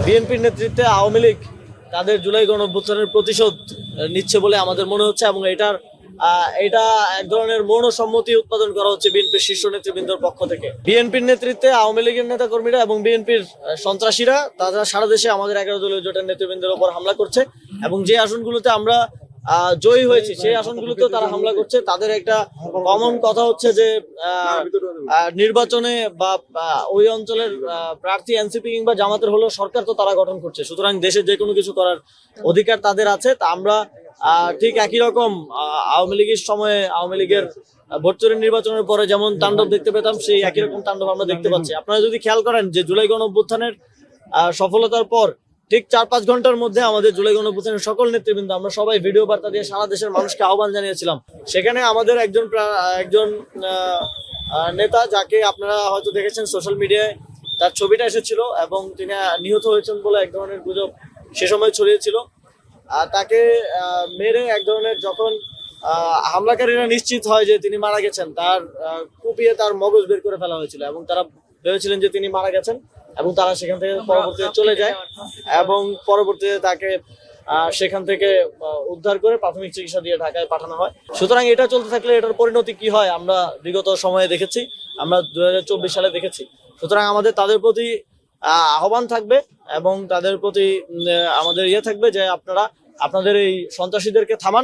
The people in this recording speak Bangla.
বিএনপির নেতৃত্বে আওয়ামী লীগ তাদের জুলাই গণঅভ্যুত্থানের প্রতিশোধ নিচ্ছে বলে আমাদের মনে হচ্ছে, এবং এটা এক ধরনের মৌনসম্মতি উৎপাদন করা হচ্ছে বিএনপির শীর্ষ নেতৃবৃন্দর পক্ষ থেকে। বিএনপির নেতৃত্বে আওয়ামী লীগের নেতা কর্মীরা এবং বিএনপির সন্ত্রাসীরা তারা সারা দেশে আমাদের 11 দলীয় জোটের নেতৃবৃন্দের উপর হামলা করছে, এবং যে আসনগুলোতে আমরা জয়ী হয়েছি সেই আসনগুলোতেও তারা হামলা করছে। তাদের একটা কমন কথা হচ্ছে যে নির্বাচনে বা ওই অঞ্চলের প্রার্থী এনসিপি কিংবা জামাতের হলেও সরকার তো তারা গঠন করছে, সুতরাং দেশে যে কোনো কিছু করার অধিকার তাদের আছে। তা আমরা ঠিক একই রকম আওয়ামী লীগের সময়ে আওয়ামী লীগের ভোট চুরি নির্বাচনের পরে যেমন তাণ্ডব দেখতে পেতাম, সেই একই রকম তাণ্ডব আমরা দেখতে পাচ্ছি। আপনারা যদি খেয়াল করেন যে জুলাই গণঅভ্যুত্থানের সফলতার পর ঠিক 4-5 ঘন্টার মধ্যে আমাদের জুলাই গণঅভ্যুত্থানের সকল নেতৃবৃন্দ আমরা সবাই ভিডিও বার্তা দিয়ে সারা দেশের মানুষকে আহ্বান জানিয়েছিলাম। সেখানে আমাদের একজন নেতা, যাকে আপনারা হয়তো দেখেছেন সোশ্যাল মিডিয়ায়, তার ছবিটা এসেছিল এবং তিনি নিহত হয়েছেন বলে এক ধরনের গুজব সে সময় ছড়িয়েছিল। তাকে মেরে এক ধরনের, যখন হামলাকারীরা নিশ্চিত হয় যে তিনি মারা গেছেন, তার কুপিয়ে তার মগজ বের করে ফেলা হয়েছিল এবং তারা ভেবেছিলেন যে তিনি মারা গেছেন, এবং তারা সেখান থেকে পরবর্তীতে চলে যায় এবং পরবর্তীতে তাকে সেখান থেকে উদ্ধার করে প্রাথমিক চিকিৎসা দিয়ে ঢাকায় পাঠানো হয়। সুতরাং এটা চলতে থাকলে এটার পরিণতি কি হয় আমরা বিগত সময়ে দেখেছি, আমরা 2024 সালে দেখেছি। সুতরাং আমাদের তাদের প্রতি আহ্বান থাকবে এবং তাদের প্রতি আমাদের থাকবে যে আপনারা আপনাদের এই সন্ত্রাসীদেরকে থামান।